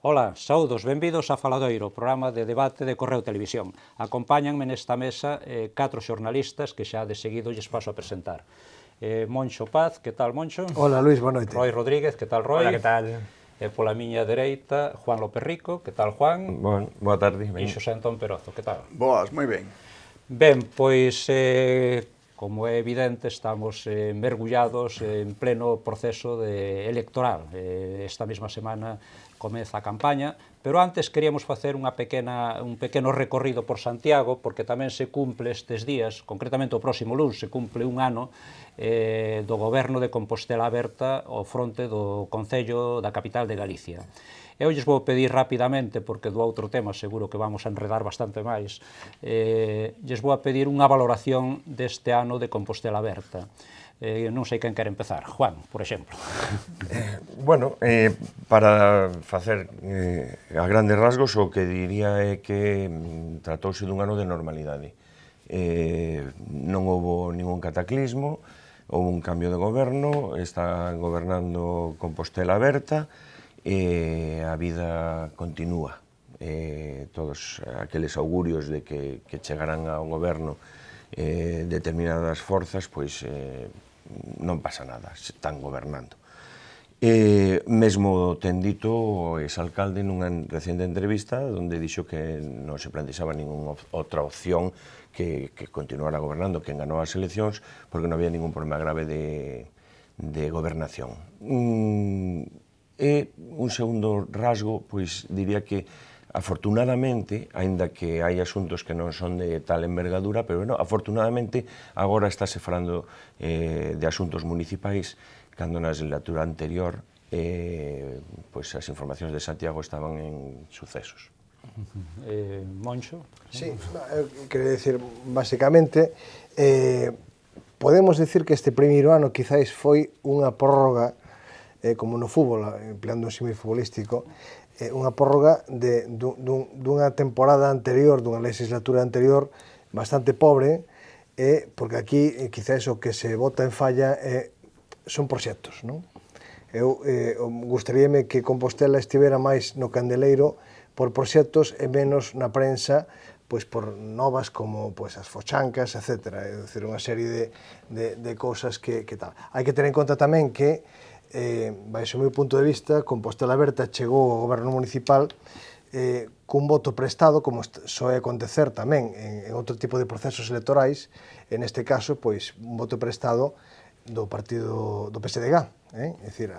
Ola, saudos, benvidos a Faladoiro, programa de debate de Correo Televisión. Acompáñanme nesta mesa 4 xornalistas que xa de seguido lles paso a presentar. Moncho Paz, que tal, Moncho? Hola, Luis, boa noite. Roy Rodríguez, que tal, Roy? Hola, que tal? E pola miña dereita, Juan López Rico, que tal, Juan? Boa tarde. E Xosé Antón Perozo, que tal? Boas, moi ben. Ben, pois, como é evidente, estamos mergullados en pleno proceso electoral. Esta mesma semana comeza a campaña, pero antes queríamos facer un pequeno recorrido por Santiago, porque tamén se cumple estes días, concretamente o próximo luns, se cumple un ano do goberno de Compostela Aberta ao fronte do Concello da capital de Galicia. Eu lles vou pedir rapidamente, porque do outro tema seguro que vamos a enredar bastante máis, lles vou a pedir unha valoración deste ano de Compostela Aberta. Non sei quen quere empezar. Juan, por exemplo. Para facer a grandes rasgos, o que diría é que tratouse dun ano de normalidade. Non houbo ningún cataclismo, houve un cambio de goberno, está gobernando Compostela Aberta, e a vida continúa. Todos aqueles augurios de que chegarán ao goberno determinadas forzas, pois non pasa nada, están gobernando. Mesmo ten dito o exalcalde nunha recente entrevista onde dixo que non se plantexaba ninguna outra opción que continuara gobernando, que enganou as eleccións, porque non había ningún problema grave de gobernación. E un segundo rasgo, pois diría que afortunadamente, aínda que hai asuntos que non son de tal envergadura, pero bueno, afortunadamente agora estáse falando de asuntos municipais, cando na legislatura anterior pois as informacións de Santiago estaban en sucesos. Moncho? Sí, quero dicir, basicamente, podemos dicir que este primeiro ano quizáis foi unha prórroga, como no fútbol, empleando un símil futbolístico, unha prórroga dunha temporada anterior, dunha legislatura anterior, bastante pobre, porque aquí quizás o que se bota en falla son proxectos, non? Eu gustaríame que Compostela estivera máis no candeleiro por proxectos e menos na prensa pois por novas como pois as fochancas, etc. É dicir, unha serie de cousas que tal. Hai que ter en conta tamén que baixo o meu punto de vista, Compostela Aberta chegou ao goberno municipal cun voto prestado, como soe acontecer tamén en outro tipo de procesos electorais, en este caso, pois, un voto prestado do partido do PSDG, é dicir,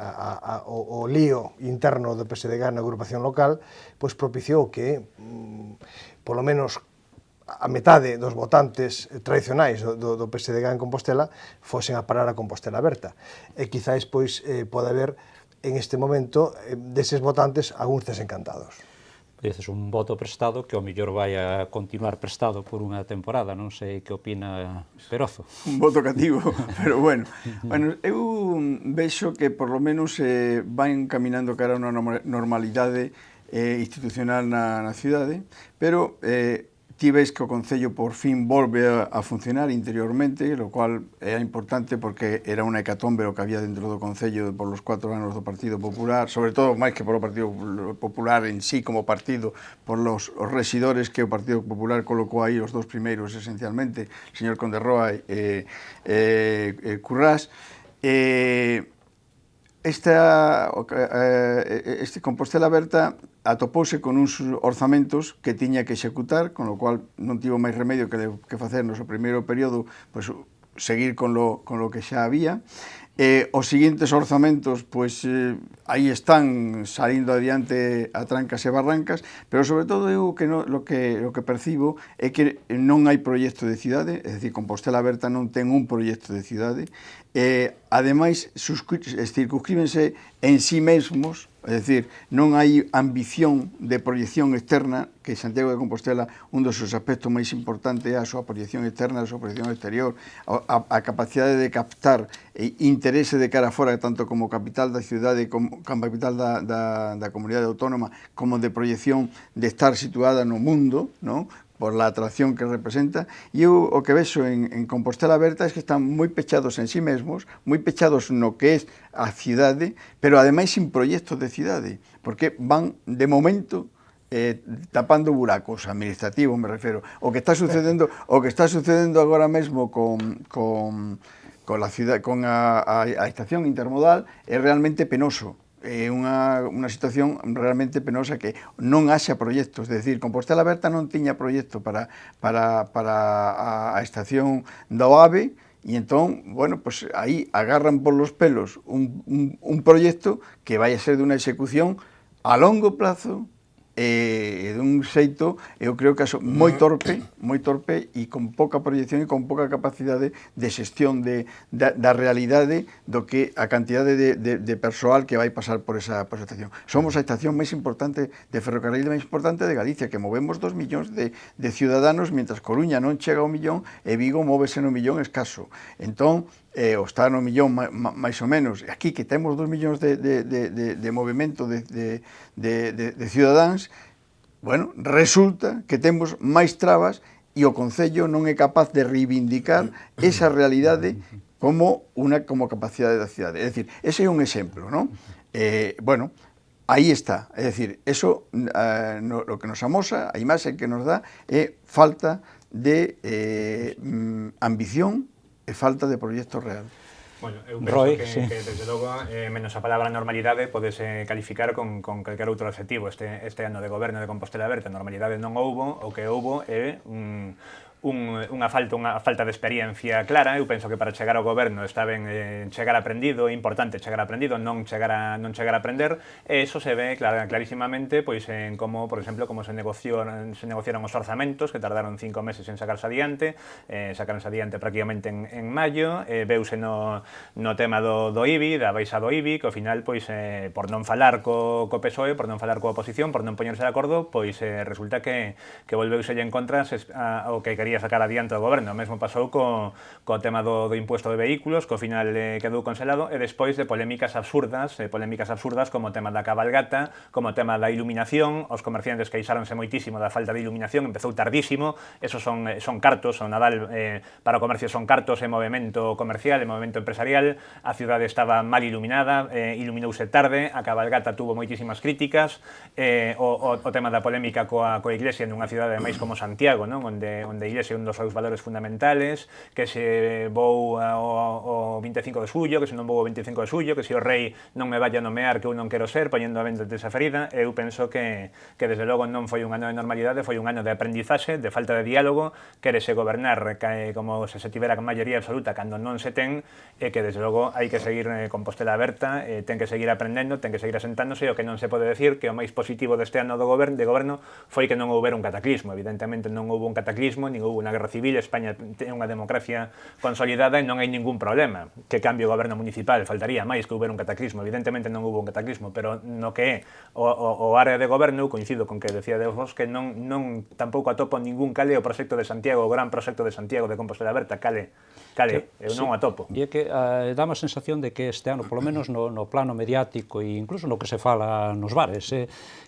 o lío interno do PSDG na agrupación local, pois propiciou que, polo menos, a metade dos votantes tradicionais do PSDG en Compostela fosen a parar a Compostela Aberta. E quizáis, pois, pode haber, en este momento, deses votantes, algúns desencantados. Dices un voto prestado que ao mellor vai a continuar prestado por unha temporada, non sei que opina Perozo. Un voto cativo, pero bueno. Eu vexo que por lo menos van caminando cara a unha normalidade institucional na cidade, pero ti ves que o Concello por fin volve a funcionar interiormente, lo cual é importante porque era unha hecatombe o que había dentro do Concello por los 4 anos do Partido Popular, sobre todo máis que por o Partido Popular en sí como partido, por los rexidores que o Partido Popular colocou aí, os dos primeiros esencialmente, o señor Conderroa e Currás. Este Compostela Aberta atopouse con uns orzamentos que tiña que executar, con lo cual non tivo máis remedio que facer no seu primeiro período, pois, seguir con lo que xa había. Os seguintes orzamentos, pois, aí están salindo adiante a trancas e barrancas, pero sobre todo eu lo que percibo é que non hai proxecto de cidade, é dicir, Compostela Aberta non ten un proxecto de cidade, ademais, circunscríbense en sí mesmos, é dicir, non hai ambición de proyección externa, que Santiago de Compostela, un dos seus aspectos máis importantes é a súa proyección externa, a súa proyección exterior, a capacidade de captar interese de cara fora, tanto como capital da cidade, como capital da comunidade autónoma, como de proyección de estar situada no mundo, non? por la atracción que representa, e eu o que vexo en Compostela Aberta é que están moi pechados en sí mesmos, moi pechados no que é a cidade, pero ademais sin proxectos de cidade, porque van, de momento, tapando buracos administrativos, me refiro. O que está sucedendo agora mesmo con a estación intermodal é realmente penoso. É unha situación realmente penosa que non haxa proxectos, é dicir, Compostela Aberta non tiña proxecto para a estación do AVE, e entón, bueno, pues aí agarran polos pelos un proxecto que vai a ser de unha execución a longo plazo, dun xeito, eu creo que moi torpe e con pouca proyección e con pouca capacidade de xestión da realidade do que a cantidade de persoal que vai pasar por esa estación. Somos a estación máis importante de ferrocarril máis importante de Galicia, que movemos 2 millóns de ciudadanos, mientras Coruña non chega ao millón e Vigo móvese no millón escaso. Entón, o está no millón máis ou menos, aquí que temos 2 millóns de movimento de cidadáns, bueno, resulta que temos máis trabas e o Concello non é capaz de reivindicar esa realidade como capacidade da cidade. É dicir, ese é un exemplo, non? Bueno, aí está, é dicir, eso o que nos amosa, a imaxe que nos dá é falta de ambición e falta de proxecto real. Bueno, eu penso que desde logo, menos a palabra normalidade, podese calificar con calquer outro adjetivo. Este ano de goberno de Compostela Aberta, normalidade non houbo, o que houbo é unha falta de experiencia clara. Eu penso que para chegar ao goberno está ben chegar aprendido, é importante chegar aprendido, non chegar a aprender, e iso se ve clarísimamente pois en como, por exemplo, como se negociaron os orzamentos, que tardaron 5 meses en sacarse adiante, sacaronse adiante prácticamente en maio, veuse no tema do IBI, da baixa do IBI, que ao final, pois, por non falar co PSOE, por non falar coa oposición, por non poñerse de acordo, pois resulta que volveuse en contra o que quería sacar adiante o goberno. O mesmo pasou co tema do impuesto de vehículos, que ao final quedou congelado, e despois de polémicas absurdas como o tema da cabalgata, como o tema da iluminación. Os comerciantes queixáronse moitísimo da falta de iluminación, empezou tardísimo, esos son cartos, o Nadal para o comercio son cartos, é movimento comercial, é movimento empresarial, a cidade estaba mal iluminada, iluminouse tarde, a cabalgata tuvo moitísimas críticas, o tema da polémica coa Iglesia nunha cidade máis como Santiago, non? Onde a Iglesia é un dos seus valores fundamentales, que se vou o 25 de xullo, que se non vou o 25 de xullo, que se o rei non me vaya a nomear que eu non quero ser, poñendo a venda desa ferida. Eu penso que desde logo non foi un ano de normalidade, foi un ano de aprendizaxe, de falta de diálogo, querese gobernar como se tivera maioría absoluta cando non se ten, e que desde logo hai que seguir Compostela Aberta, ten que seguir aprendendo, ten que seguir asentándose. O que non se pode decir que o máis positivo deste ano de goberno foi que non houbera un cataclismo. Evidentemente non houve un cataclismo, nin houve unha guerra civil, España ten unha democracia consolidada e non hai ningún problema que cambie o goberno municipal. Faltaría máis que houbera un cataclismo. Evidentemente non houve un cataclismo, pero no que é o área de goberno, eu coincido con que decía de vos, que non tampouco atopo ningún cale o proxecto de Santiago, o gran proxecto de Santiago de Compostela Aberta, cale, eu non o atopo. E é que dá a sensación de que este ano, polo menos no plano mediático e incluso no que se fala nos bares,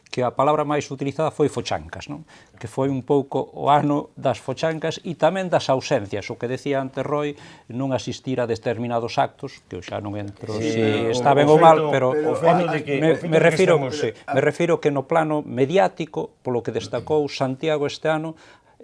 que a palabra máis utilizada foi fochancas, non? Que foi un pouco o ano das fochancas e tamén das ausencias, o que decía antes Roy, non asistir a determinados actos, que eu xa non entro se está ben ou mal, pero me refiro que no plano mediático, polo que destacou Santiago este ano,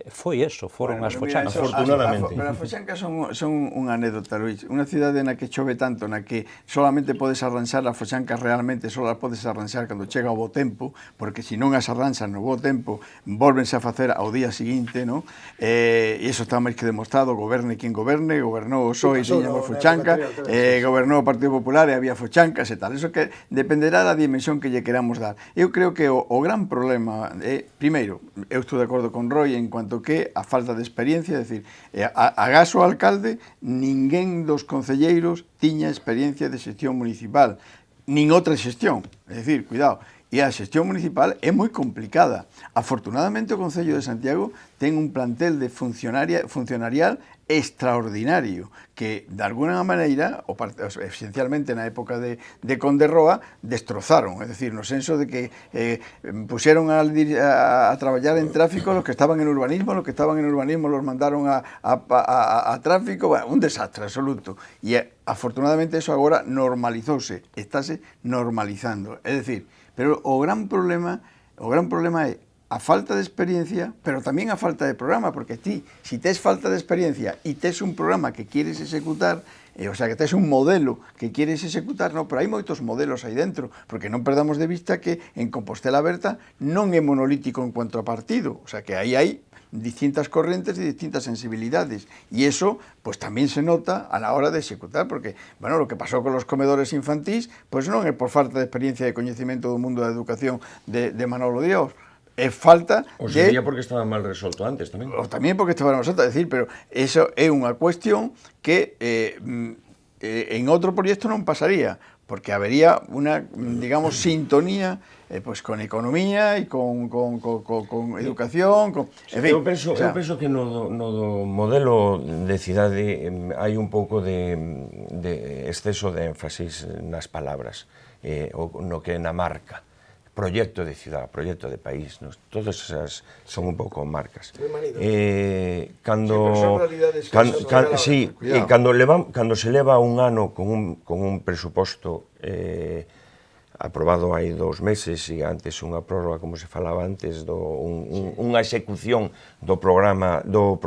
foi eso, foron as fochancas. Afortunadamente. Pero as fochancas son unha anécdota, Luis. Unha cidade na que chove tanto, na que solamente podes arranxar as fochancas realmente, só as podes arranxar cando chega o bo tempo, porque se non as arranxan no bo tempo, volvense a facer ao día seguinte, non? E iso está máis que demostrado, goberne quen goberne, gobernou o PSOE e tiñamos fochanca, gobernou o Partido Popular e había fochancas e tal. Eso que dependerá da dimensión que lle queramos dar. Eu creo que o gran problema é, primeiro, eu estou de acordo con Roy en cuanto que a falta de experiencia, é dicir, agás o alcalde, ninguén dos concelleiros tiña experiencia de xestión municipal, nin outra xestión. É dicir, cuidado, e a xestión municipal é moi complicada. Afortunadamente o Concello de Santiago ten un plantel de funcionarial extraordinario que, de alguna maneira, esencialmente na época de Conde Roa, destrozaron, é dicir, no senso de que puxeron a traballar en tráfico los que estaban en urbanismo, los los mandaron a tráfico, bueno, un desastre absoluto. E afortunadamente eso agora normalizouse, estáse normalizando. É dicir, pero o gran problema é a falta de experiencia, pero tamén a falta de programa, porque ti, si tes falta de experiencia e tes un programa que quieres executar, o sea, que tes un modelo que quieres executar, no, pero hai moitos modelos aí dentro, porque non perdamos de vista que en Compostela Aberta non é monolítico en cuanto a partido, o sea, que aí hai distintas correntes e distintas sensibilidades, e eso, pues tamén se nota a la hora de executar, porque, bueno, lo que pasou con los comedores infantís, pues non é por falta de experiencia e coñecemento do mundo da educación de Manolo Dios, é falta de... O sería porque estaba mal resolto antes tamén. Ou tamén porque estaba mal resolto, é dicir, pero eso é unha cuestión que en outro proxecto non pasaría, porque habería unha, digamos, sintonía pues con economía e con educación, en fin. Eu penso que no modelo de cidade hai un pouco de exceso de énfasis nas palabras, no que é na marca. Proyecto de ciudad, proyecto de país, ¿no? Todas esas son un pouco marcas. Cando se leva un ano con un presuposto aprobado hai 2 meses e antes unha prórroga, como se falaba antes, unha execución do programa, do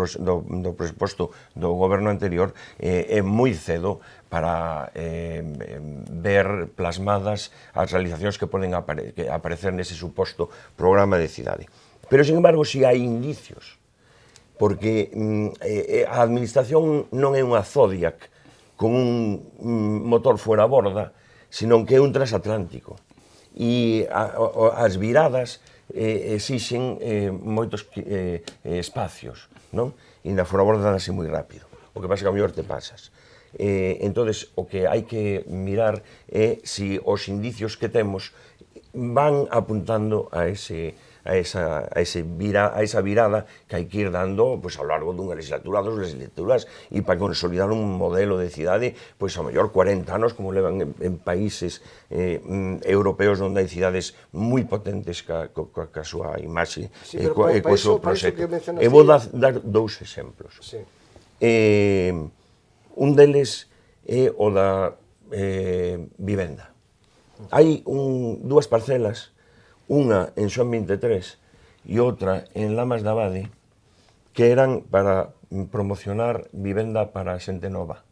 presuposto do goberno anterior, é moi cedo para ver plasmadas as realizacións que poden aparecer nese suposto programa de cidade. Pero, sin embargo, si hai indicios, porque a administración non é unha Zodiac con un motor fuera a borda, senón que é un transatlántico. E as viradas exixen moitos espacios, non? E na fora a borda danse moi rápido. O que pasa que a mellor te pasas. Entonces, o que hai que mirar é se os indicios que temos van apuntando a esa virada que hai que ir dando pues, ao largo dunha legislatura, 2 legislaturas, e para consolidar un modelo de cidade, pois a mellor 40 anos, como levan en países europeos onde hai cidades moi potentes ca súa imaxe e co seu proxecto. E vou dar 2 exemplos. Un deles é o da vivenda. Hai 2 parcelas, unha en Xoán 23 e outra en Lamas de Abade, que eran para promocionar vivenda para xente nova.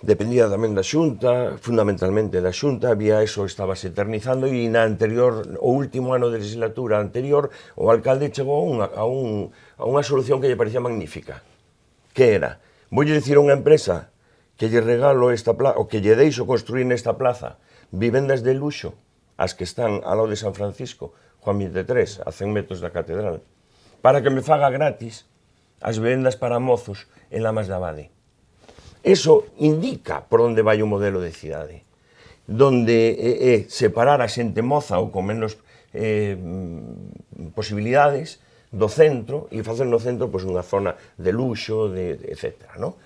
Dependía tamén da Xunta, fundamentalmente da Xunta, había eso, estábase eternizando, e na anterior, o último ano de legislatura anterior, o alcalde chegou a unha solución que lle parecía magnífica, que era: voulle dicir a unha empresa que lle regalo esta plaza, ou que lle deixo construir nesta plaza vivendas de luxo, as que están ao lado de San Francisco, Juan 23, a 100 metros da catedral, para que me faga gratis as vivendas para mozos en Lamas de Abade. Eso indica por onde vai o modelo de cidade, donde é separar a xente moza ou con menos posibilidades do centro e facer no centro pues, unha zona de luxo, etc. ¿No?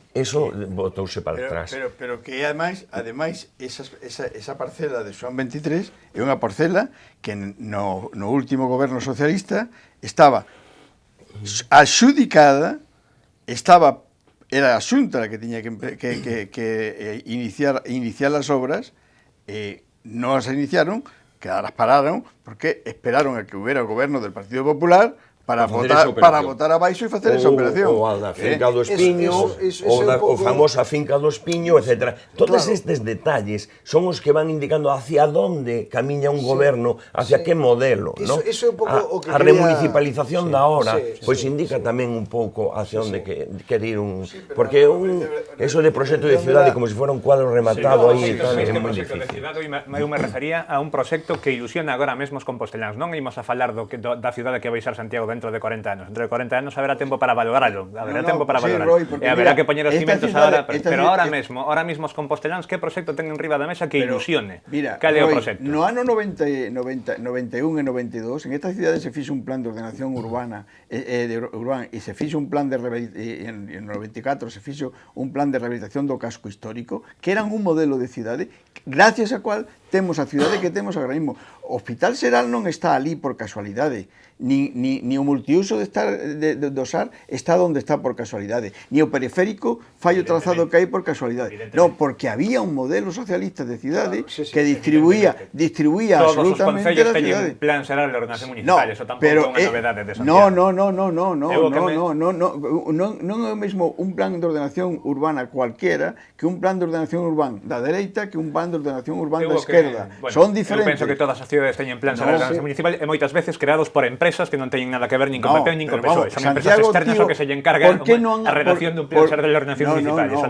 Eso botouse para atrás. Pero que ademais esa parcela de Xoán 23 é unha parcela que no último goberno socialista estaba adxudicada, era a Xunta que tiña que iniciar as obras, non as iniciaron, que las pararon, porque esperaron a que hubiera o goberno del Partido Popular para votar abaixo e facer esa operación. Ou a da finca do Espiño, ou famosa finca do Espiño, etc. Todos estes detalles son os que van indicando hacia onde camiña un goberno, hacia que modelo. A remunicipalización da hora, pois indica tamén un pouco hacia onde quere ir un... Porque eso de proxecto de cidade como se fora un cuadro rematado aí, é moi difícil. Eu me refería a un proxecto que ilusiona agora mesmo os composteláns. Non imos a falar da cidade que vai ser Santiago dentro de 40 anos. Dentro de 40 anos haberá tempo para valorarlo. Haberá tempo para sí, valorarlo. Roy, porque E haberá mira, que poñer os esta cimentos cidade- agora, esta pero cidade- ahora mesmo os composteláns, que proxecto ten enriba da mesa que ilusione? Mira, Cal é o Roy, proxecto? no ano 91 e 92, en esta cidade se fixe un plan de ordenación urbana e se fixe un plan de en 94 se fixo un plan de rehabilitación do casco histórico, que eran un modelo de cidade gracias a cual temos a cidade que temos agora mesmo. O Hospital Xeral non está ali por casualidade, ni o multiuso de SAR está onde está por casualidade, ni o periférico fai o trazado que hai por casualidade. Non, porque había un modelo socialista de cidade que distribuía Todos os absolutamente concellos a cidade. teñen plan xeral de ordenación municipal, eso tampouco é unha novedade de no, Santiago. non é o mesmo un plan de ordenación urbana cualquiera que un plan de ordenación urbana da dereita que un plan de ordenación urbana da esquerda. Son diferentes. Eu penso que todas as cidades teñen plan xeral de ordenación municipal e moitas veces creados por empresas que non teñen nada que ver nin con PP nin con PSOE. Son empresas externas o que se lle encarga a redacción dun plan xeral de ordenación municipal. Eso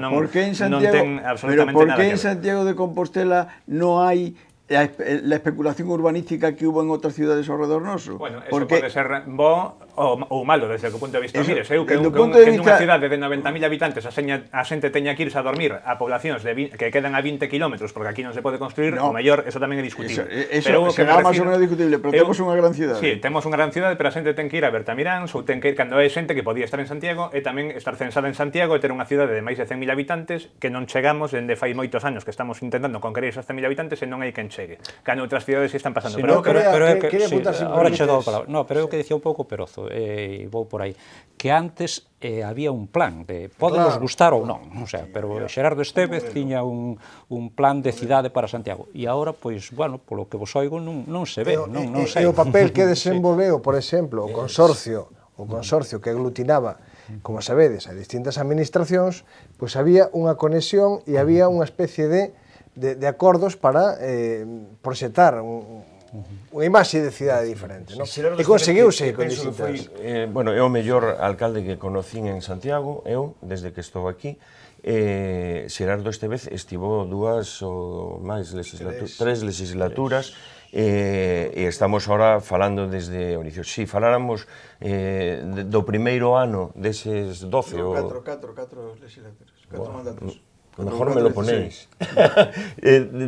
non ten absolutamente nada que ver. ¿Por qué en Santiago de Compostela no hay la especulación urbanística que hubo en outras cidades ao redor noso? Bueno, eso pode ser bo ou malo desde o punto de vista. Mire, eu que nunha cidade de 90.000 habitantes a xente teña que irse a dormir a poblacións que quedan a 20 kilómetros porque aquí non se pode construir, o mellor, eso tamén é discutible. Eso será máis ou menos discutible, pero temos unha gran cidade. Sí, temos unha gran cidade, pero a xente ten que ir a Bertamiráns ou ten que ir cando hai xente que podía estar en Santiago e tamén estar censada en Santiago e ter unha cidade de máis de 100.000 habitantes que non chegamos dende fai moitos años que estamos intentando conquerir esas 100.000 habitantes e non hai quen chegue. Cando outras cidades están pasando. Sí, pero quería apuntar ahora che dou a palabra. No, pero eu que dicía un pouco Perozo, e vou por aí, que antes había un plan de podenos gustar ou non, o sea, pero Xerardo Estévez tiña un plan de cidade para Santiago e agora, pois, bueno, polo que vos oigo non se ve, non sei. E o papel que desenvolveu, por exemplo, o consorcio que aglutinaba, como sabedes, a distintas administracións, pois había unha conexión e había unha especie de acordos para proxectar unha imaxe de cidade diferente, non? E conseguiuse con distintas... Bueno, é o mellor alcalde que conocín en Santiago, eu, desde que estou aquí. Xerardo Estévez estivo dúas ou máis tres legislaturas e estamos ahora falando desde o inicio. Si faláramos do primeiro ano deses 12 ou... 4 legislaturas, 4 mandatos. Mejor me lo ponéis. 16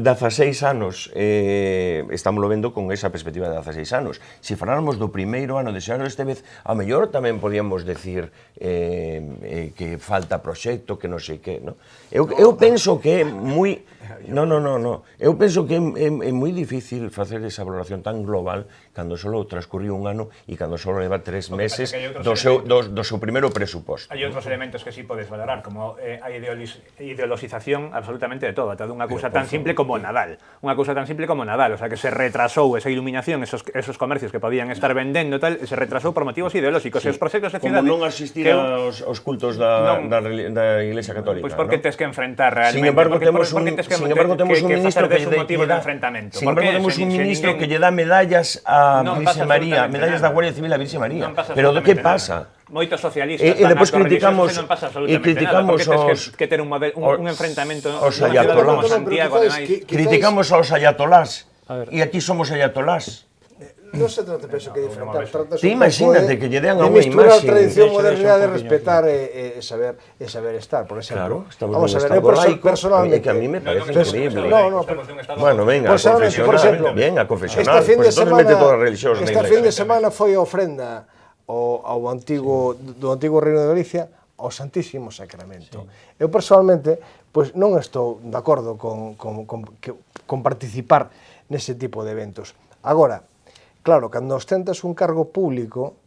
anos, estamos vendo con esa perspectiva de 16 anos. Se faláramos do primeiro ano de Xerardo Estévez, a mellor tamén podíamos decir que falta proxecto, que non sei que, non? Eu penso que é moi... Non. Eu penso que é moi difícil facer esa valoración tan global cando só transcurriu un ano e cando só leva 3 meses do seu primeiro presuposto. Hai outros elementos que sí podes valorar, como a ideoloxización absolutamente de todo, ata dunha cousa tan simple como Nadal. Unha cousa tan simple como Nadal, o sea, que se retrasou esa iluminación, esos comercios que podían estar vendendo e tal, se retrasou por motivos ideolóxicos. E os proxectos de cidade... Como non asistir aos cultos da Iglesia Católica, Pois porque tes que enfrentar realmente. Sin embargo, temos un ministro que lle dá medallas a Virxe María, medallas da Guardia Civil a Virxe María. Pero de que pasa? Moitos socialistas e depois criticamos que ter un enfrentamento aos ayatolás. Criticamos aos ayatolás. E aquí somos ayatolás. Non se trata, penso, que de enfrentar, Te imagínate que lle dean a unha imaxe. De misturar tradición, modernidade, respetar e saber estar, por exemplo. Claro, estamos nun estado laico, que a mí me parece increíble. Bueno, venga, a confesionar. Bien, a confesionar. Pois entón mete todas as religións na iglesia. Este fin de semana foi a ofrenda do antigo Reino de Galicia ao Santísimo Sacramento. Eu, personalmente, pois non estou de acordo con participar nese tipo de eventos. Agora, claro, cando ostentas un cargo público,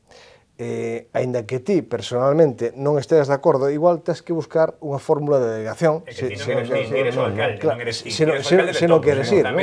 aínda que ti, personalmente, non estedes de acordo, igual tens que buscar unha fórmula de delegación. É que ti non eres o alcalde, non eres ti. Se non queres ir, non?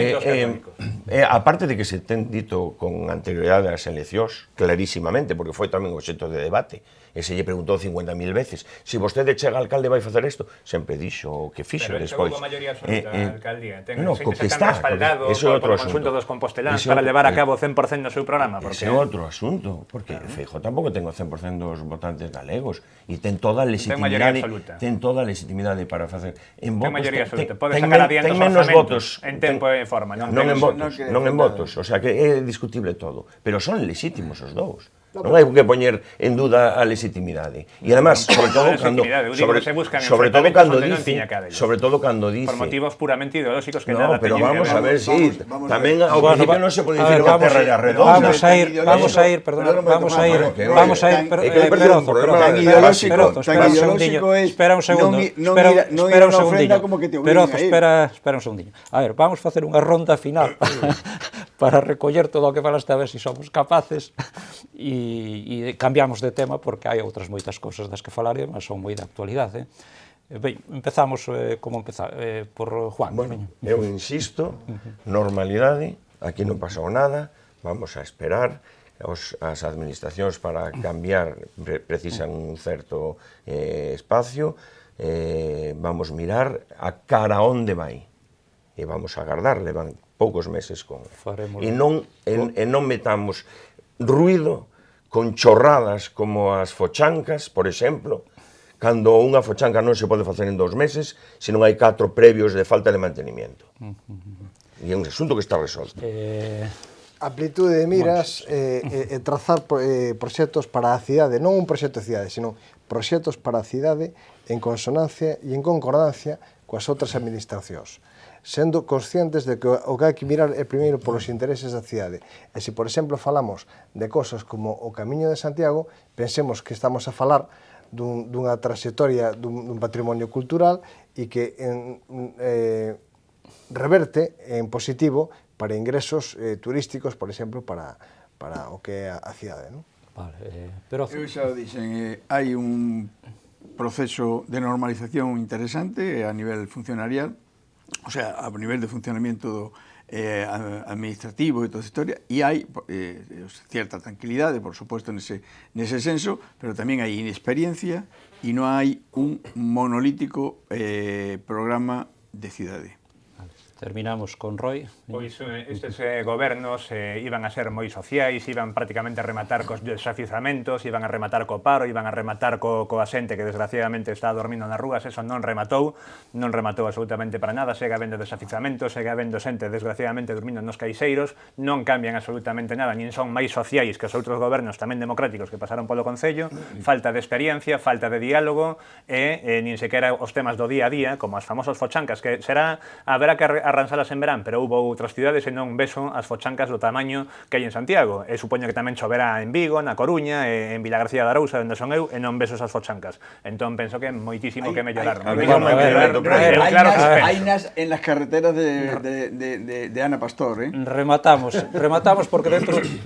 Aparte de que se ten dito con anterioridade ás eleccións, clarísimamente, porque foi tamén obxecto de debate, e se lle preguntou 50.000 veces, se vostede chega alcalde vai facer isto, sempre dixo que fixo despois. Pero a maioría absoluta da alcaldía, ten que está respaldado polo conxunto dos composteláns para levar a cabo o 100% do seu programa. Ese é outro asunto, porque Feijóo tampouco ten o 100% dos votantes galegos e ten toda a legitimidade para facer. Ten maioría absoluta, pode sacar adiante os orzamentos en tempo e forma, non en votos, o sea que é discutible todo, pero son legítimos os dous. Non hai que poñer en duda a legitimidade. E además, sobre todo cando dice por motivos puramente ideolóxicos que no, nada pero teñen vamos que a ver, sí, vamos tamén a ver. ao principio non se pode dicir que a Terra era redonda. Vamos a ir, perdona, vamos a ir, espera un segundo, espera un segundinho. A ver, vamos facer unha ronda final para recoller todo o que falaste, a ver se somos capaces e cambiamos de tema porque hai outras moitas cousas das que falaré, mas son moi de actualidade. Ben, empezamos, como empezar, por Juan. Bueno, eu insisto, normalidade, aquí non pasou nada, vamos a esperar, as administracións para cambiar precisan un certo espacio, vamos mirar a cara onde vai, e vamos a agardar, levan poucos meses con... E non metamos ruido con chorradas como as fochancas, por exemplo, cando unha fochanca non se pode facer en 2 meses, se non hai 4 previos de falta de mantenimiento. E é un asunto que está resolto. Amplitude de miras e trazar proxectos para a cidade, non un proxecto de cidade, sino proxectos para a cidade en consonancia e en concordancia coas outras administracións, sendo conscientes de que o que hai que mirar é primeiro polos intereses da cidade. E se, por exemplo, falamos de cosas como o Camiño de Santiago, pensemos que estamos a falar dunha trayectoria dun patrimonio cultural e que reverte en positivo para ingresos turísticos, por exemplo, para o que é a cidade, non? Vale, pero... Eu xa o dixen, hai un proceso de normalización interesante a nivel funcionarial, o sea, a nivel de funcionamiento administrativo e toda esa historia, e hai cierta tranquilidade, por suposto, nese senso, pero tamén hai inexperiencia e non hai un monolítico programa de cidade. Terminamos con Roy. Pois estes gobernos iban a ser moi sociais, iban prácticamente a rematar cos desafizamentos, iban a rematar co paro, iban a rematar coa xente que desgraciadamente está dormindo nas rúas. Eso non rematou absolutamente para nada. Segue habendo desafizamentos, segue habendo xente desgraciadamente dormindo nos caixeiros, non cambian absolutamente nada, nin son máis sociais que os outros gobernos tamén democráticos que pasaron polo Concello. Falta de experiencia, falta de diálogo e nin sequera os temas do día a día, como as famosas fochancas, que haberá que arranxalas en verán, pero houve outras cidades e non vexo as fochancas do tamaño que hai en Santiago. E supoño que tamén choverá en Vigo, na Coruña, en Vilagarcía de Arousa, onde son eu, e non vexo esas fochancas. Entón, penso que é moitísimo que mellorar. Hai nas en las carreteras de Ana Pastor, Rematamos porque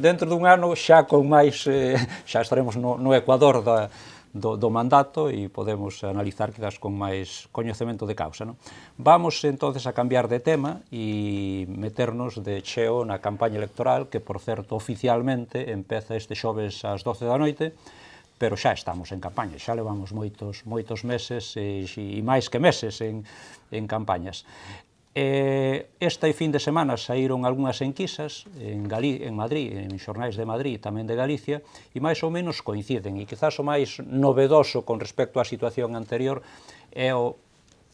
dentro dun ano xa con máis xa estaremos no ecuador do mandato e podemos analizar quizás con máis coñecemento de causa, non? Vamos entonces a cambiar de tema e meternos de cheo na campaña electoral que, por certo, oficialmente empeza este xoves ás 12 da noite, pero xa estamos en campaña, xa levamos moitos meses e máis que meses en campañas. Este fin de semana saíron algunhas enquisas en Madrid, en xornais de Madrid e tamén de Galicia, e máis ou menos coinciden, e quizás o máis novedoso con respecto á situación anterior é o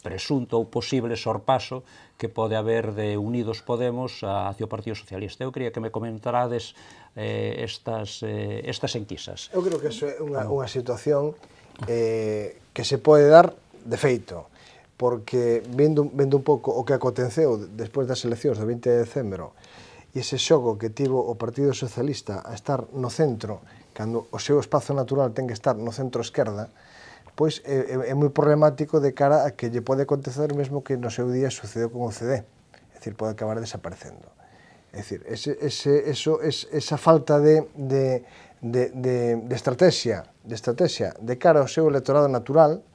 presunto ou posible sorpaso que pode haber de Unidos Podemos hacia o Partido Socialista. Eu quería que me comentarades estas enquisas. Eu creo que iso é unha situación que se pode dar de feito, porque vendo un pouco o que aconteceu despois das eleccións do 20 de decembro e ese xogo que tivo o Partido Socialista a estar no centro, cando o seu espazo natural ten que estar no centro-esquerda, pois é moi problemático de cara a que lle pode acontecer o mesmo que no seu día sucedeu con o CD, é dicir, pode acabar desaparecendo. É dicir, esa falta de estrategia de cara ao seu electorado natural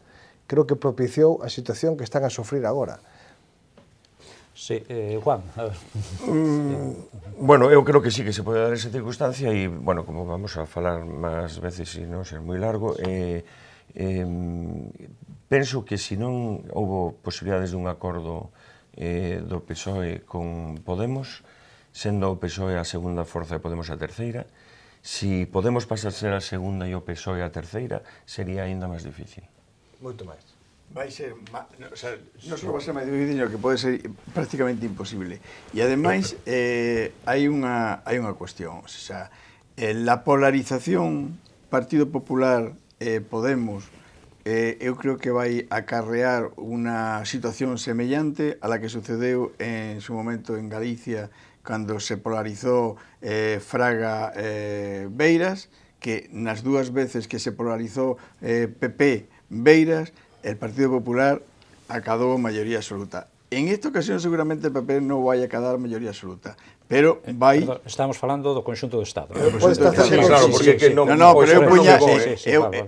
creo que propiciou a situación que están a sofrir agora. Sí, Juan, a ver. Bueno, eu creo que sí que se pode dar esa circunstancia e, bueno, como vamos a falar máis veces e non ser moi largo, penso que se non houbo posibilidades dun acordo do PSOE con Podemos, sendo o PSOE a segunda forza e Podemos a terceira, si Podemos pasar a ser a segunda e o PSOE a terceira, sería aínda máis difícil. Moito máis. Vai ser, o sea, non só vai ser máis difícil, que pode ser prácticamente imposible. E ademais hai unha cuestión, o sea, La polarización Partido Popular Podemos eu creo que vai acarrear unha situación semellante a la que sucedeu en su momento en Galicia cando se polarizou Fraga Beiras, que nas dúas veces que se polarizou PP Beiras, el Partido Popular acadou maioría absoluta. En esta ocasión seguramente el PP non vai acadar maioría absoluta, pero vai... Perdón, estamos falando do conxunto do Estado. Pode estar Sí, claro, porque que non... No, pero eu puña...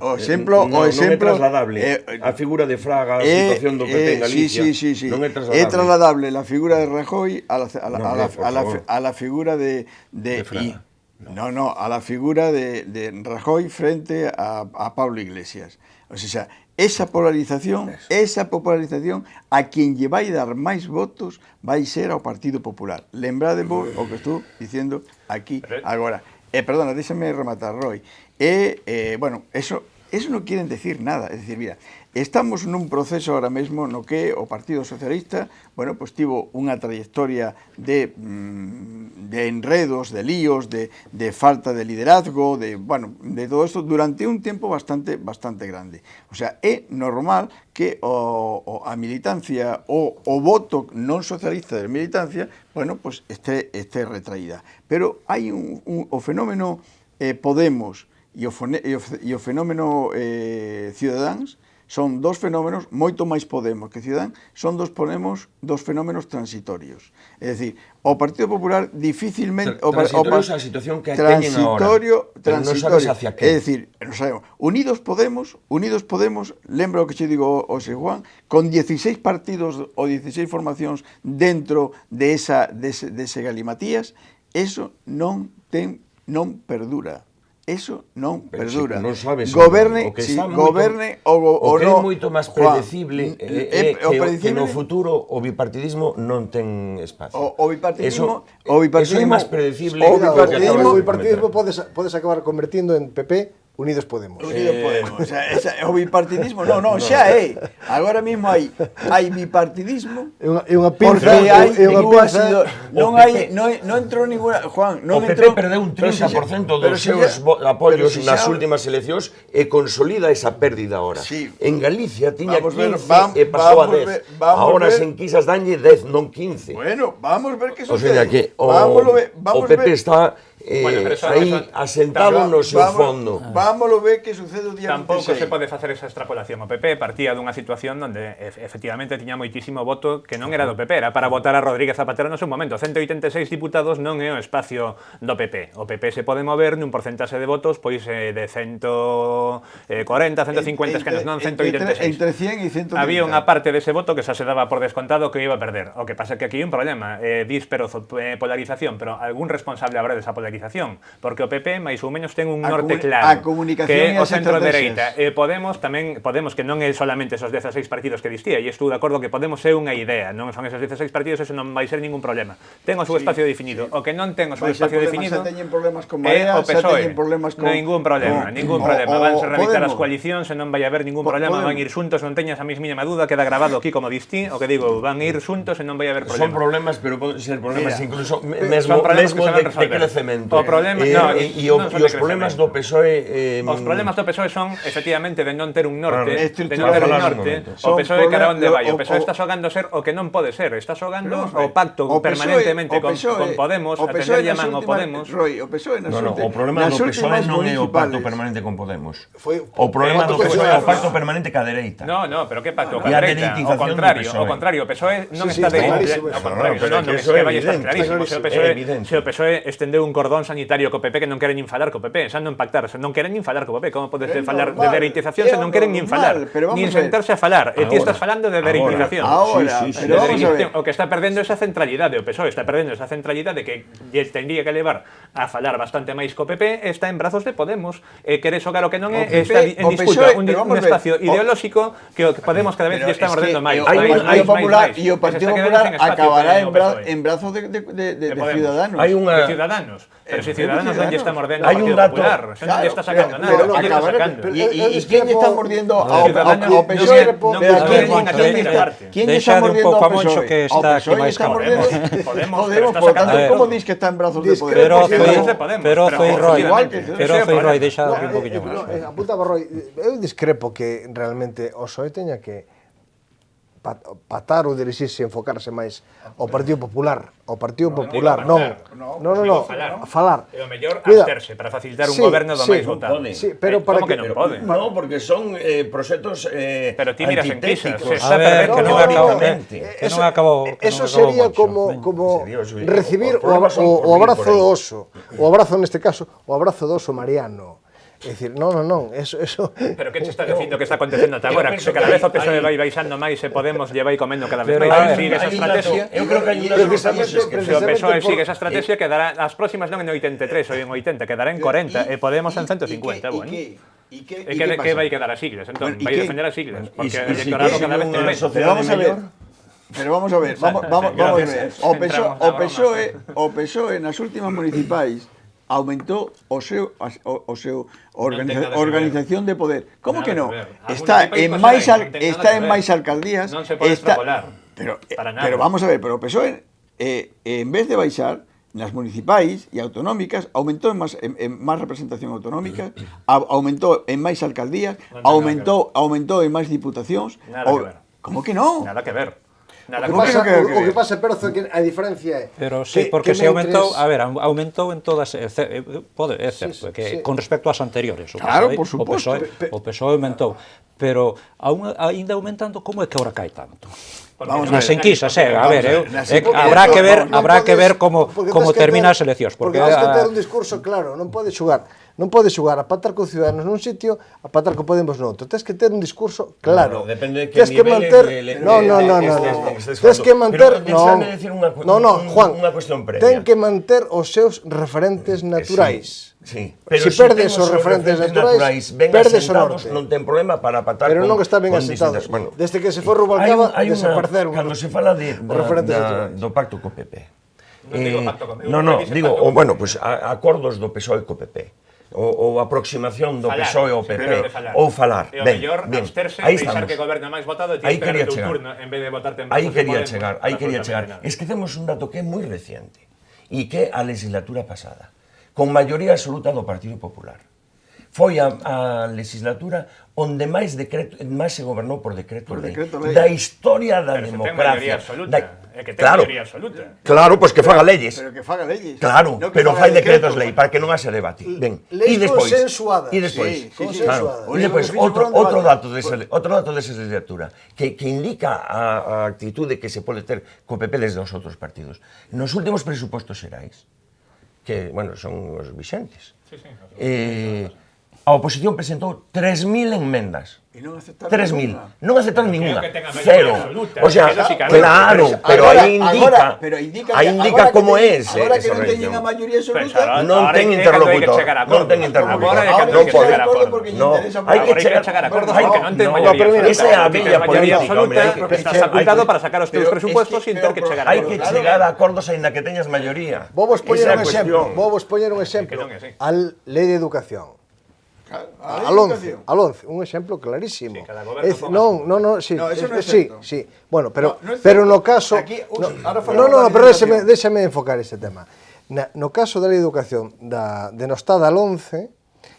O exemplo... Non é trasladable a figura de Fraga, a situación do PP en Galicia. Sí. Non é É trasladable la figura de Rajoy a la figura de Fraga. No, a la figura de Rajoy frente a Pablo Iglesias. O sea, esa polarización a quien lle vai dar máis votos vai ser ao Partido Popular. Lembrade vos o que estou dicindo aquí agora. Perdona, déxame rematar, Roy. Bueno, eso non quieren decir nada. É dicir, mira, estamos nun proceso ahora mesmo no que o Partido Socialista, bueno, pues tivo unha trayectoria de enredos, de líos, de falta de liderazgo, de todo isto durante un tempo bastante grande. O sea, é normal que a militancia o voto non socialista de militancia, bueno, pues este retraída. Pero hai o fenómeno Podemos e o fenómeno Ciudadanos son dos fenómenos, moito máis Podemos que Ciudadanos, son dos fenómenos transitorios. É dicir, o Partido Popular dificilmente... Transitorios a situación que teñen agora. Transitorio. É dicir, non sabemos, Unidos Podemos, lembra o que che digo hoxe, Juan, con 16 partidos ou 16 formacións dentro de ese galimatías, eso non perdura. Eso non perdura. Non sabes goberne o que no. É moito máis predecible que no futuro o bipartidismo non ten espacio. O bipartidismo é máis predecible. O bipartidismo podes acabar convertindo en PP Unidos Podemos. Unidos Podemos. O sea, o bipartidismo, non, xa é. Agora mesmo hai bipartidismo. É unha pinza, non entrou ninguna, Juan, non O PP entrou. perdeu un 30% dos seus apoios nas últimas eleccións e consolida esa pérdida agora. En Galicia tiña 15 e pasou a 10. Agora sen quisas danlle 10, non 15. Bueno, vamos ver que sucede. O sea que o PP está aí asentado no seu fondo. Vámoslo ver que sucede o día 26. Tampouco se pode facer esa extrapolación. O PP partía dunha situación onde efectivamente tiña moitísimo voto que non era do PP, era para votar a Rodríguez Zapatero no seu momento. 186 diputados non é o espacio do PP. O PP se pode mover nun porcentaxe de votos pois de 140, 150 escanos, non 186. Entre 100 e 130. Había unha parte dese voto que xa se daba por descontado que iba a perder. O que pasa é que aquí hai un problema. Polarización, pero algún responsable habrá desa polarización, porque o PP máis ou menos ten un norte claro, que é o centro-dereita. Podemos que non é solamente esos 16 partidos que distía, e estou de acordo que Podemos é unha idea, non son esos 16 partidos, eso non vai ser ningún problema. Ten o seu espacio definido. O que non ten o seu espacio definido é o PSOE. Ningún problema. Vanse realizar as coalicións e non vai haber ningún problema, van ir xuntos, non teñas a mínima duda, queda grabado aquí como distí, o que digo, van ir xuntos e non vai haber problema. Son problemas, pero poden ser problemas incluso mesmo de crecemento. O problema e os problemas do PSOE... Os problemas do PSOE son, efectivamente, de non ter un norte. O PSOE cara onde vai. O PSOE está xogando ser o que non pode ser. Está xogando o pacto permanentemente con Podemos, a tenerlle a man o Podemos. O problema do PSOE non é o pacto permanente con Podemos. O problema do PSOE é o pacto permanente ca dereita. No, pero que pacto ca dereita? O contrario, o PSOE non está dereita. O contrario, non é que vai estar clarísimo. Se o PSOE estendeu un cordón sanitario co PP que non queren nin falar co PP, xa non pactar, non queren nin falar co PP. Como podes falar de dereitización se non queren nin falar, nin sentarse a falar? E ti estás falando de dereitización. O que está perdendo esa centralidade, o PSOE está perdendo esa centralidade que tendría que levar a falar bastante máis co PP, está en brazos de Podemos, quere xogar o que non é, está en disputa un espacio ideolóxico que o que Podemos cada vez lle está mordendo máis. E o Partido Popular acabará en brazos de Ciudadanos. De Ciudadanos. Pero si Ciudadanos non lle está mordendo Hai ao un Partido dato- Popular, o sea, non lle está sacando nada, pero non lle está acabaré- sacando. pero- ¿Y quién le está mordiendo ao PSOE? non Pero discrepo ¿quién na terceira está- parte. ¿Quién está Deixade un mordiendo pouco ao a Moncho, PSOE? que Ao está aquí PSOE máis está calmo. mordiendo. Podemos, Podemos, pero está por lo tanto, sacando- ¿cómo dis que está en brazos de poder? Pero Porque- foi, Podemos, pero foi Roy, igual que- pero sí, foi Roy, Podemos. deixa un poquinho máis. Apuntaba Roy, eu discrepo que realmente o PSOE teña que patar ou dirixirse, enfocarse máis ao Partido Popular, non, falar. É o mellor Cuida. absterse para facilitar un Sí, goberno do sí, máis votado. sí, pero para como que que- non pode? No, porque son proxectos Pero ti miras en Quisas, antitéticos. está A ver, perdendo que non teóricamente. acabou, Eso sería como Sería, sí, recibir os problemas son o por abrazo vir por aí. do oso, o abrazo neste caso, o abrazo do oso mariano. É dicir, non, eso Pero que che está dicindo que está acontecendo ata agora? Que penso cada que vez o PSOE hai- vai baixando máis e Podemos lle vai comendo cada vez Pero máis. hai- Sigue esa Hai un estrategia. dato- Eu creo que hai un dato que estamos Se o esquecendo. PSOE sigue esa estrategia, quedará as próximas non en 83 ou en 80, quedará en 40 e Podemos en 150, bueno. ¿Y E que vai quedar as siglas, entón, Bueno, ¿y vai qué? defender as siglas, porque o si electorado quere cada vez unha ten menos. sociedade Pero vamos a ver. mellor. Pero vamos a ver, vamos a ver. Gracias. O PSOE nas últimas municipais aumentou o seu organización de poder. Como Nada que no? que ver. As Está municipais en non máis ten nada que ver. máis alcaldías, Non se pode extrapolar. Para nada. pero vamos a ver, pero o PSOE en vez de baixar nas municipais e autonómicas aumentou en máis representación autonómica, aumentou en máis alcaldías, aumentou en máis diputacións. Nada que ver. Como que non? Nada que ver. Nada O que que ver. pasa, o que pasa, Perzo, que a diferencia é Pero sí, porque se aumentou, a ver, aumentou en todas, é certo, que con respecto ás anteriores, Claro, por suposto. o PSOE aumentou, pero aínda aumentando, como é que ahora cae tanto? Vamos a Nas ver. enquisas, a ver, Nas habrá que ver como termina as eleccións, porque tens que ter un discurso claro, non podes xogar a patar co Ciudadanos nun sitio, a patar co Podemos noutro. Tens que ter un discurso claro. Bueno, depende de que Tens que nivel manter, no. Tens que manter, Juan, unha cuestión previa. ten que manter os seus referentes naturais. Sí, Si perdes os referentes naturais, ben perdes o asentados, norte. non ten problema para patar Pero con, non está ben con asentado. distintas. Bueno, Desde que se foi Rubalcaba, hai desapareceron. Cando se fala de, referentes naturais. do pacto co PP. Non digo pacto co PP. No, digo, bueno, pues acordos do PSOE co PP. Ou aproximación do PSOE ao PP, ou falar. E o Ben, mellor ben, absterse aí e deixar estamos. que goberne máis votado e ti Aí esperar quería o teu chegar. turno en vez de votarte en Aí brazos de quería Podemos, chegar, aí quería chegar. absolutamente nada. Esquecemos un dato que é moi reciente e que é a legislatura pasada, con maioría absoluta do Partido Popular. Foi a legislatura onde máis se gobernou por decreto lei da historia da Pero se ten democracia. maioría absoluta. É que ten Claro, maioría absoluta. claro, pois que faga leyes. Pero que faga leyes. Claro, No que pero faga fai decretos decretos. lei para que non haxa debate. Ben, Leis e despois, consensuadas. E despois, Sí, sí, consensuadas. claro, e despois O único que fixo outro foi un dato desa legislatura que indica a actitude que se pode ter co PP desde os outros partidos. Nos últimos presupostos xerais, que, bueno, son os vixentes, a oposición presentou 3.000 enmendas. E non aceptaron 3.000. ninguna. Non aceptaron ninguna. que tenga maioría Cero. absoluta. O sea, Eso sí que no. claro, pero Agora- aí indica como é ese. Agora que esa non teñen religión. a maioría Pues absoluta, ahora- Non ahora ten é cando hai que interlocutor, chegar a non acordos. ten interlocutor. Agora é cando Non hai que pode. chegar a acordos. porque lle No, interesa hai Agora que chegar a acordos hai porque non ten no, maioría pero mira, absoluta. esa é a Porque bella maioría política, absoluta, hombre, hai que- estás hay facultado que- para sacar os teus pero presupuestos es que- sin ter que pero- chegar a Hai acordos. que chegar a acordos aínda que teñas maioría. Vos poñer Esa é un a exemplo, cuestión. vos poñer un exemplo. Que non é así. A lei de educación. a Al 11, un exemplo clarísimo. Sí, cada goberno ponga non, sí, No, eso non é sí, certo. sí. Bueno, pero No, non é pero certo. no caso Aquí, no, ahora falamos da pero legislación. déxame enfocar este tema. No caso da lei de educación de Nostada al 11,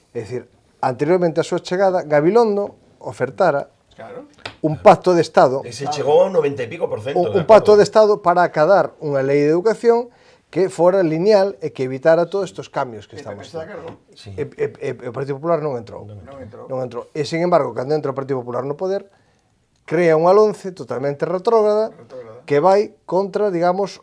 é dicir, anteriormente a súa chegada, Gabilondo ofertara Claro. un pacto de Estado, Se chegou ao 90 e pico por cento. un pacto de Estado para acadar unha lei de educación que fora lineal e que evitara todos estes cambios que estamos Está claro. E o Partido Popular non entrou. Non entrou. Non entrou. E, sin embargo, cando entra o Partido Popular no poder, crea unha LONCE totalmente retrógrada que vai contra, digamos,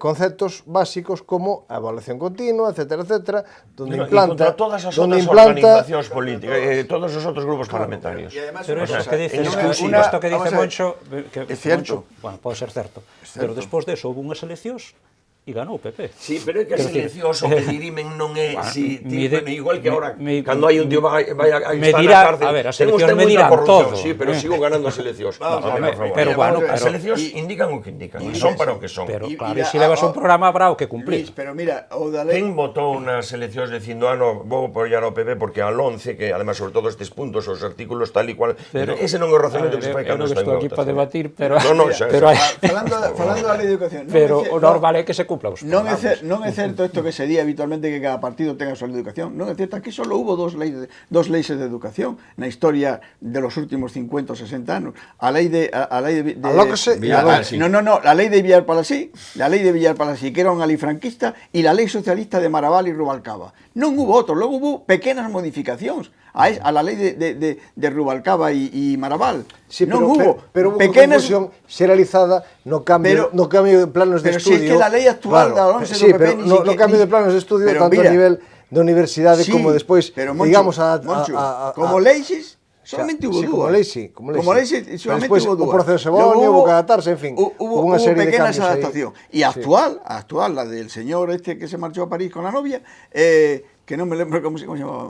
conceptos básicos como a evaluación continua, etcétera, etcétera, donde implanta... contra todas as donde outras implanta organizacións políticas, todos os outros grupos parlamentarios. E además, Pero unha isto cosa, que dices, exclusiva. isto que dice Vamos a ver. Moncho, que É cierto. Moncho, bueno, pode ser certo, pero despois deso houve unhas eleccións e ganou o PP. Sí, pero é que as Quero dicir, eleccións o que dirimen non é si mide- igual que ahora cando me hai un tío vai a me estar dirá, na cárcel. a ver, as ten usted eleccións me moita dirán corrupción, todo. sí, pero sigo ganando as eleccións. Vamos a Home, ver, por favor. pero bueno, As pero- eleccións indican o que indican, e son para o que son. Pero Y- claro, mira, se levas un programa habrá o que Luis, cumplir. pero mira, o da lei... Quen votou nas eleccións dicindo, vou apoiar ao PP porque al 11, que además sobre todo estes puntos, os artículos tal e cual, Pero- ese non é o razonamento que se fai eu cando non está en estou aquí para votación. debatir, pero No, xa, pero hai Falando da lei de educación, pero o normal é que se cumpla os non é, programas. non é certo isto que se di habitualmente que cada partido tenga a súa lei de educación. Non é certo, aquí só hubo dos leyes de educación na historia de los últimos 50 ou 60 anos. A lei de Alócase e Villar-Palasí. No, la lei de Villar-Palasí, que era unha lei franquista, e la lei socialista de Maraval e Rubalcaba. Non hubo outro, logo hubo pequenas modificacións a la lei de Rubalcaba e Maraval. Sí, non pero hubo pequenas confusión generalizada no cambio de planos de pero si estudio. es que la lei actual da 11 sí, do PP pero ni no siquiera- cambio de planos de estudio pero tanto mira, a nivel de universidade sí, como despois, pero Moncho, digamos, Moncho, como leixes solamente hubo sí, dúas. como leixes, solamente despois hubo o dúas. proceso Logo Sebonio, o Cadatarse, en fin, hubo unha serie de pequenas cambios aí. adaptacións. E a actual, la del señor este que se marchó a París con la novia, que non me lembro cómo se llamaba.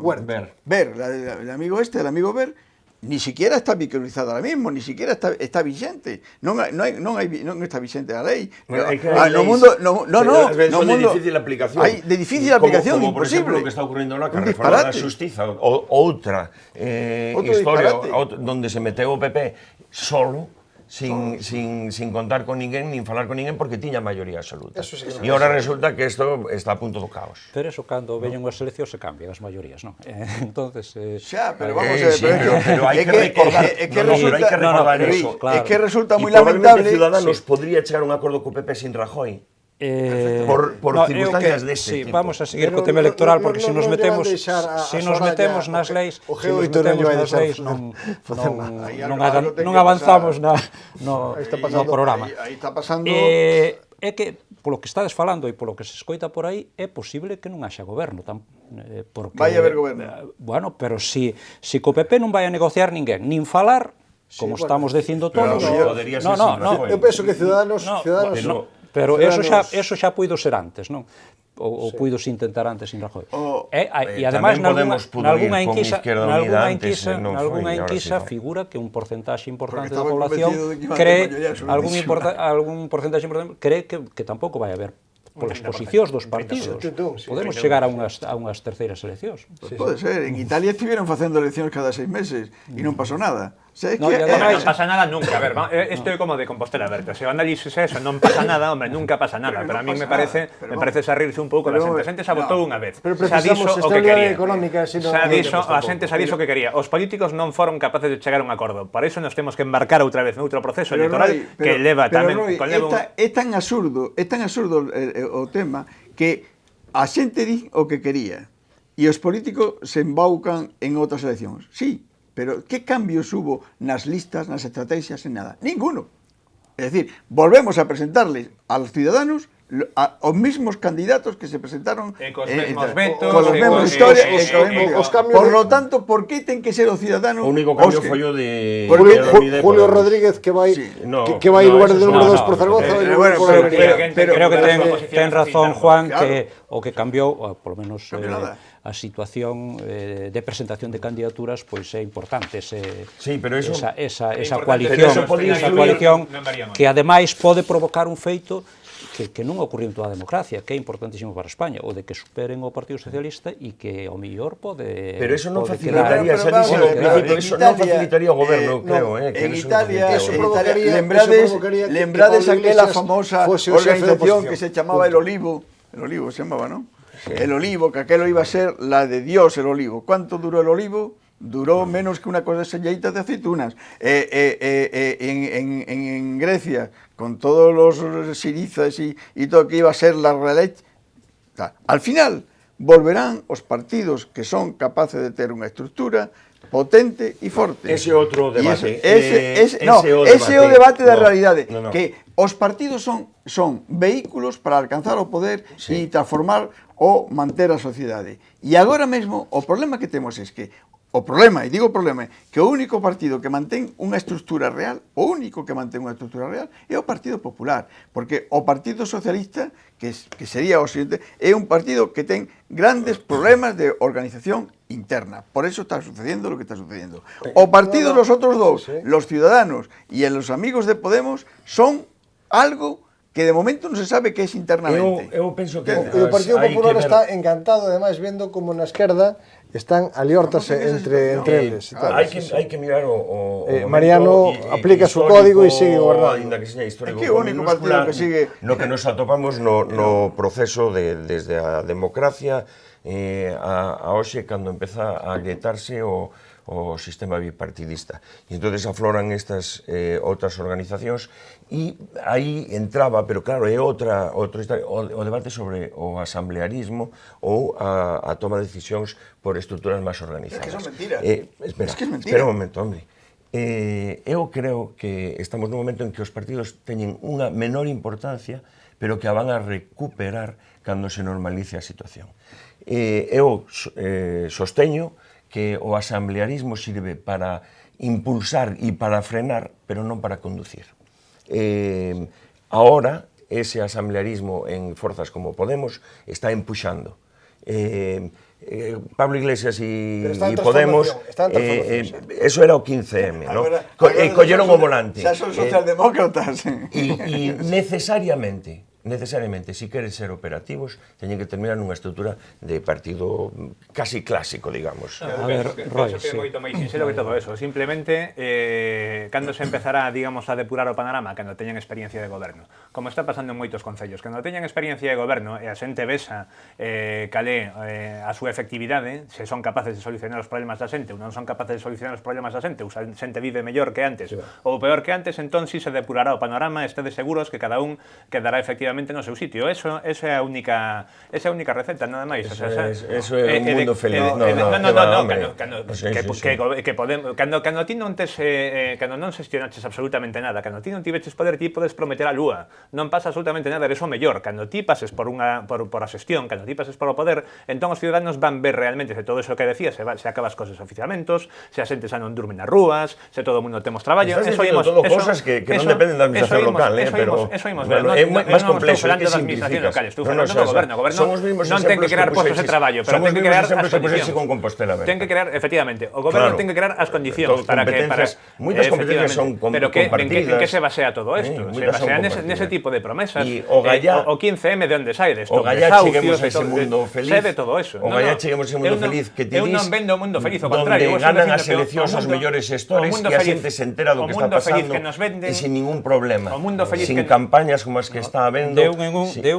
Ver, el amigo Ver, ni siquiera está vincularizada ahora mismo, ni siquiera está vigente. Non está vigente a lei. Bueno, hai que Ah, hai no leis, mundo, no, ás veces no son de mundo. difícil aplicación. Hai de difícil aplicación, como por imposible. exemplo, o que está ocurrindo na Un reforma da disparate. xustiza, outra Outro historia, disparate. donde se meteu o PP solo, sin contar con ninguén, nin falar con ninguén, porque tiña maioría absoluta. Eso sí que E ahora resulta que isto está a punto do caos. Pero eso cando veñen as eleccións se cambian as maiorías, non? Entonces, Xa, pero vamos a ver, sí, pero hai é que recordar, é que pero hai resulta, que recordar Luis, eso. claro. é que resulta moi E probablemente lamentable. Ciudadanos podría chegar a un acordo co PP sin Rajoy. Por circunstancias deste tipo. Vamos a seguir Pero co tema electoral porque se nos non lle van metemos deixar a se nos Soraya, metemos nas o leis, o se nos Geo non lle metemos vai nas deixar leis facer nada. Aí non algo ten non que avanzamos pasar. no Aí está pasando- programa. Aí está pasando. É que polo que estades falando e polo que se escoita por aí é posible que non haxa goberno porque Vai haber goberno. Bueno, pero si co PP non vai a negociar ninguén, nin falar, como estamos dicindo Pero todos. podería ser sin Rajoy. Eu penso que Ciudadanos Pero Ciudadanos- eso xa puido ser antes, non? Ou puidos intentar antes sin Rajoy. E tamén ademais Podemos pudo ir nalgunha con enquisa, Izquierda Unida antes, non foi, nalgunha e ahora enquisa sí foi. figura que un porcentaxe importante Porque da estaba población convencido de que iba a cree haber mayoría algún porcentaxe importante cree que tampouco vai haber polas posicións dos partidos. Podemos chegar a unhas terceiras eleccións. Pues pode ser, en Italia estuvieron facendo eleccións cada 6 meses e non pasou nada. O sea, é No, que, e Hombre, ademais- non pasa nada nunca. A ver, isto é como de Compostela Aberta. Se o análisis é eso, non pasa nada, hombre, nunca pasa nada. Pero a mí me parece a rirse un pouco da xente. A xente xa votou unha vez. Pero Xa dixo precisamos o que estabilidade quería. económica, se non Xa non dixo, temos a tampouco. xente xa dixo o que quería. Os políticos non foron capaces de chegar a un acordo. Para iso nos temos que embarcar outra vez noutro proceso electoral que leva tamén é tan absurdo o tema que a xente di o que quería e os políticos se embaucan en outras eleccións. Sí, pero que cambios hubo nas listas, nas estrategias, en nada? Ninguno. Es decir, volvemos a presentarles a los ciudadanos os mismos candidatos que se presentaron cos mesmos vetos, con los mesmos historias, os cambios por de- lo tanto, por que ten que ser o ciudadano O único cambio os que- foi o de Julio Rodríguez que vai No, que vai en no, lugar de eso número no, 2 por no, Zaragoza pero, e lugar bueno, por pero- Almería. Creo que ten razón Juan claro. que o que cambiou, polo menos nada. a situación de presentación de candidaturas pois é importante Sí, pero eso- esa importante, pero coalición, eso pode esa influir- coalición non varía moito. que ademais pode provocar un feito que non ocorreu en toda a democracia, que é importantísimo para España, o de que superen o Partido Socialista e que ao mellor pode Pero eso non pode facilitaría, quedar- xa dixen ao pode principio, quedar- eso non facilitaría o goberno, creo, que en eso non Italia, facilitaría o Eso goberno. provocaría- lembrades eso provocaría que lembrades Pablo aquela Iglesias famosa fose o xefe de organización oposición. que se chamaba El Olivo se llamaba, ¿no? El Olivo, que aquello iba a ser la de Dios, el Olivo. ¿Cuánto duró el Olivo? Duró menos que una cosa selleitas de aceitunas. En Grecia, con todos los sirizas y todo que iba a ser la realidad, al final volverán os partidos que son capaces de ter unha estructura potente e forte. Ese outro debate. Ese é o debate da realidade. No. Que os partidos son vehículos para alcanzar o poder e transformar ou manter a sociedade. E agora mesmo o problema que temos é que O problema, e digo problema, que o único partido que mantén unha estructura real, o único que mantén unha estructura real, é o Partido Popular. Porque o Partido Socialista, que sería o siguiente, é un partido que ten grandes problemas de organización interna. Por eso está sucediendo lo que está sucediendo. O partido, los otros dos, los Ciudadanos y los amigos de Podemos, son algo que de momento non se sabe que é internamente. Eu penso que O Partido Popular está encantado, ademais, vendo como na esquerda están aliórtase entre eles. Hai que mirar o Mariano aplica su código e sigue gobernando. Ainda que seña histórico, É que o único partido que sigue... No que nos atopamos no proceso desde a democracia a hoxe, cando empeza a agrietarse o sistema bipartidista. E entón afloran estas outras organizacións e aí entraba, pero claro, é outra historia, o debate sobre o asamblearismo ou a toma de decisións por estruturas máis organizadas. É que son mentiras. Espera un momento, hombre. Eu creo que estamos nun momento en que os partidos teñen unha menor importancia, pero que a van a recuperar cando se normalice a situación. Eu sosteño que o asamblearismo sirve para impulsar e para frenar, pero non para conducir. Ahora, ese asamblearismo en forzas como Podemos está empuxando. Pablo Iglesias e Podemos, eso era o 15M, ¿no? Colleron o volante. Xa son socialdemócratas. E necesariamente, si queres ser operativos, teñen que terminar nunha estrutura de partido casi clásico, digamos. A ver, Roy, penso que é moito máis sincero que todo eso. Simplemente, cando se empezará, digamos, a depurar o panorama, cando teñan experiencia de goberno. Como está pasando en moitos concellos. Cando teñan experiencia de goberno e a xente vesa calé a súa efectividade, se son capaces de solucionar os problemas da xente ou non son capaces de solucionar os problemas da xente, ou a xente vive mellor que antes ou peor que antes, entón si se depurará o panorama, estedes seguros que cada un quedará efectivamente no seu sitio. Esa é a única receta, nada máis. Eso é un mundo feliz. Cando ti non tes cando non xestionaches absolutamente nada, cando ti non tiveches poder, ti podes prometer a lúa. Non pasa absolutamente nada, eres o mellor. Cando ti pases por a xestión, cando ti pases por o poder, entón os ciudadanos van ver realmente se todo eso que decías, se acabas cos oficiamentos, se a xente xa non durme nas rúas, se todo o mundo temos traballo. Estás dicindo todo cosas que non dependen da administración local, pero é máis complexo, é que simplificas. Estou falando do goberno. O goberno non ten que crear postos de traballo, pero ten que crear as condicións. Ten que crear, efectivamente, o goberno ten que crear as condicións para que moitas competencias son compartidas. En que se basea todo isto? Se basea nese tipo de promesas. O 15M de onde sai desto? O Gallá cheguemos a ese mundo feliz. Sei de todo eso. O Gallá cheguemos a ese mundo feliz que ti dis. Eu non vendo o mundo feliz, o contrario. Donde ganan as eleccións os mellores xestores e a xente se entera do que está pasando e sin ningún problema. Sin campañas como as que está habendo. De un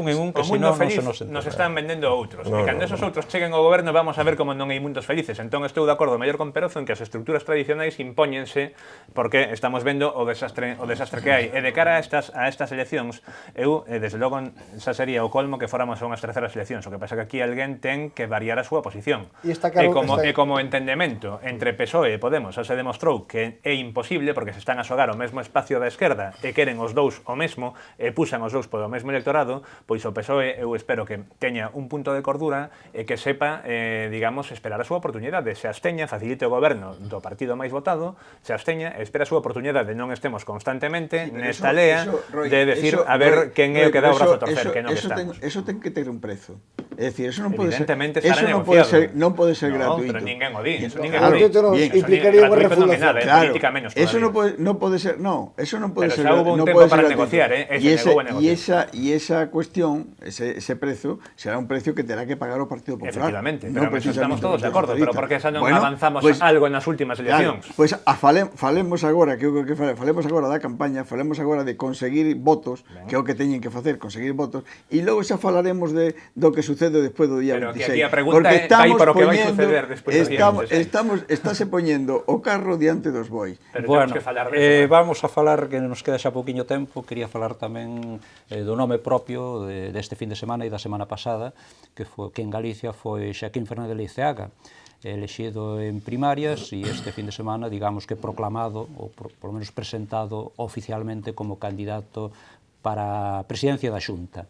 en un que o mundo feliz nos están vendendo outros. E cando esos outros cheguen ao goberno vamos a ver como non hai mundos felices. Entón estou de acordo mellor con Perozo en que as estruturas tradicionais impóñense porque estamos vendo o desastre que hai. E de cara a estas eleccións, eu, desde logo, xa sería o colmo que fóramos a unhas terceras eleccións. O que pasa que aquí alguén ten que variar a súa posición. E como entendemento entre PSOE e Podemos xa se demostrou que é imposible porque se están a xogar o mesmo espacio da esquerda e queren os dous o mesmo e puxan os dous polo mesmo electorado, pois o PSOE eu espero que teña un punto de cordura e que sepa, digamos, esperar a súa oportunidade. Se absteña, facilite o goberno do partido máis votado, se absteña e espera a súa oportunidade. Non estemos constantemente nesta lea de decir a ver quen é o que dá o brazo a torcer, que non estamos. Eso ten que ter un prezo. É dicir, eso non pode ser. Evidentemente estará negociado. Non pode ser gratuito. Pero ninguén o di. Implicaría unha refundación. Eso non pode ser, eso non pode ser. Pero xa hubo un tempo para negociar, E esa cuestión, ese prezo, será un precio que terá que pagar o Partido Popular. Efectivamente, pero eso estamos todos de acordo, pero por que xa non avanzamos algo nas últimas eleccións? Pois falemos agora, falemos agora da campaña, falemos agora de conseguir votos, que é o que teñen que facer, conseguir votos, e logo xa falaremos do que sucede despois do día 26. Pero que aquí a pregunta é por o que vai suceder despois do día 26. Estáse poñendo o carro diante dos bois. Bueno, vamos a falar, que nos queda xa pouquiño tempo, quería falar tamén do nome propio deste fin de semana e da semana pasada, que en Galicia foi Xaquín Fernández Leiceaga, elexido en primarias e este fin de semana, digamos que proclamado, ou por lo menos presentado oficialmente como candidato para a presidencia da Xunta.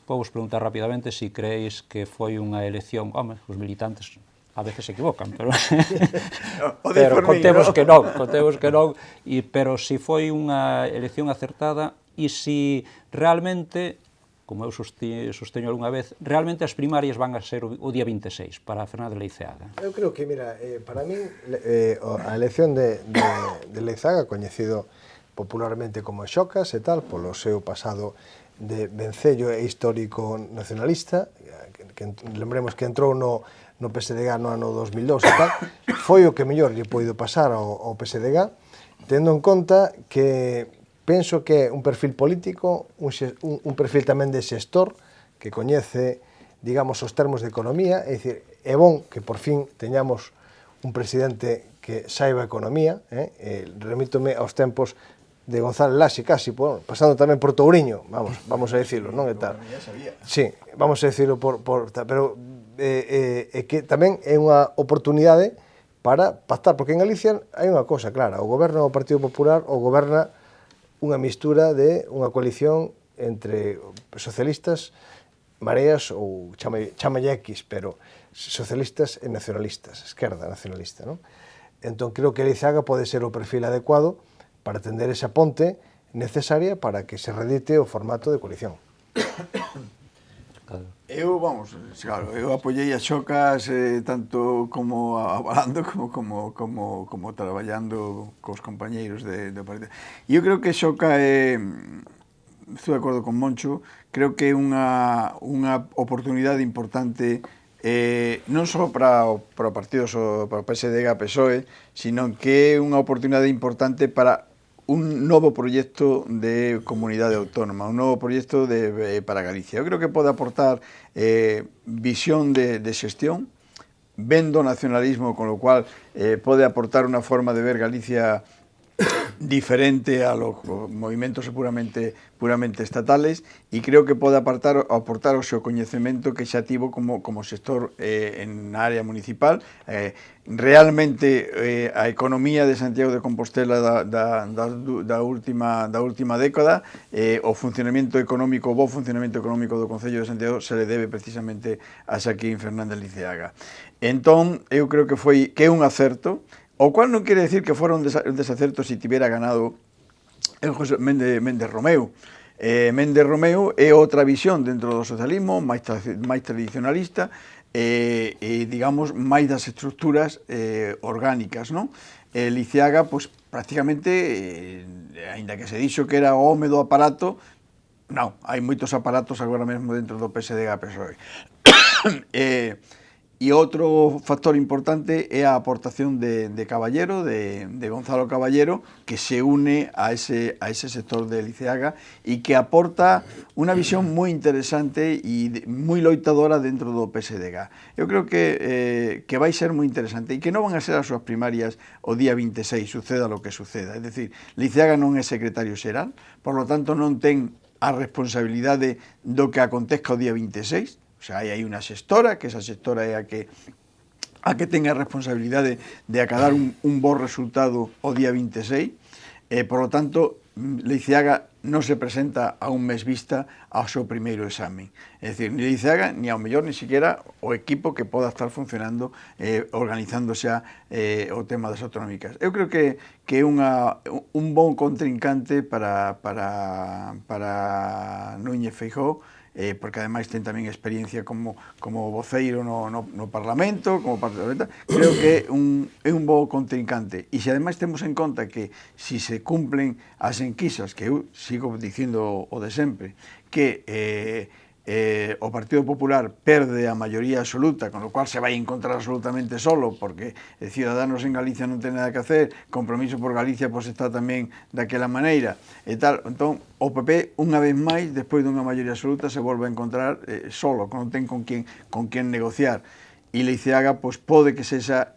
Vou vos preguntar rapidamente se creéis que foi unha elección, os militantes a veces se equivocan, pero O pero diforme, contemos que non, pero si foi unha elección acertada e si realmente, como eu sosteño algunha vez, realmente as primarias van a ser o día 26 para Fernández Leiceaga. Eu creo que, mira, para min a elección de Leizaga, coñecido popularmente como Xocas e tal, polo seu pasado de vencello e histórico nacionalista, que lembremos que entrou no PSDG no ano 2002 e tal, foi o que mellor lle poido pasar ao PSDG, tendo en conta que penso que é un perfil político, un perfil tamén de xestor, que coñece, digamos, os termos de economía, é dicir, é bon que por fin teñamos un presidente que saiba economía, remítome aos tempos de González Laxe, casi, pasando tamén por Touriño, vamos a decirlo, non é tal. Sí, vamos a decirlo pero que tamén é unha oportunidade para pactar, porque en Galicia hai unha cosa clara, o goberno do Partido Popular o goberna unha mistura de unha coalición entre socialistas, mareas ou chamalle X, pero socialistas e nacionalistas, esquerda nacionalista, non? Entón, creo que Leizaga pode ser o perfil adecuado para tender esa ponte necesaria para que se redite o formato de coalición. Eu, vamos, claro, eu apoiei a Xocas tanto como avalando como traballando cos compañeiros do partido. E eu creo que Xoca estou de acordo con Moncho, creo que é unha oportunidade importante non só para o partido, para o PSDG e PSOE, sino que é unha oportunidade importante para un novo proxecto de comunidade autónoma, un novo proxecto para Galicia. Eu creo que pode aportar visión de xestión, vendo nacionalismo, con lo cual pode aportar unha forma de ver Galicia diferente a los movimentos puramente estatales, e creo que pode aportar o seu coñecemento que xa tivo como sector en área municipal. Realmente a economía de Santiago de Compostela da última década, o funcionamento económico, o bo funcionamento económico do Concello de Santiago se le debe precisamente a Xaquín Fernández Leiceaga. Entón, eu creo que é un acerto, o cual non quere decir que fora un desacerto se tivera ganado Méndez Romeu. Méndez Romeu é outra visión dentro do socialismo, máis tradicionalista, digamos, máis das estructuras orgánicas, non? Leiceaga, pois, prácticamente, aínda que se dixo que era o home do aparato, non, hai moitos aparatos agora mesmo dentro do PSDG-PSOE. E outro factor importante é a aportación de Caballero, de Gonzalo Caballero, que se une a ese sector de Leiceaga e que aporta unha visión moi interesante e moi loitadora dentro do PSDG. Eu creo que vai ser moi interesante e que non van a ser as súas primarias o día 26, suceda lo que suceda. É dicir, Leiceaga non é secretario xeral, por lo tanto non ten a responsabilidade do que acontezca o día 26, o sea, hai unha xestora, que esa xestora é a que ten a responsabilidade de acadar un bo resultado o día 26, por lo tanto, Leiceaga non se presenta a un mes vista ao seu primeiro examen. É dicir, ni Leiceaga, ni ao mellor, ni siquiera o equipo que poda estar funcionando, organizando xa o tema das autonómicas. Eu creo que é un bon contrincante para Núñez Feijóo, porque ademais ten tamén experiencia como voceiro no Parlamento, como parlamentar. Creo que é un bo contrincante. E se ademais temos en conta que si se cumplen as enquisas, que eu sigo dicindo o de sempre, que o Partido Popular perde a maioría absoluta, con lo cual se vai encontrar absolutamente solo, porque Ciudadanos en Galicia non ten nada que hacer, Compromiso por Galicia pois está tamén daquela maneira, e tal. Entón, o PP, unha vez máis, despois dunha maioría absoluta, se volve a encontrar solo, non ten con quen negociar. E Leiceaga, pois, pode que sexa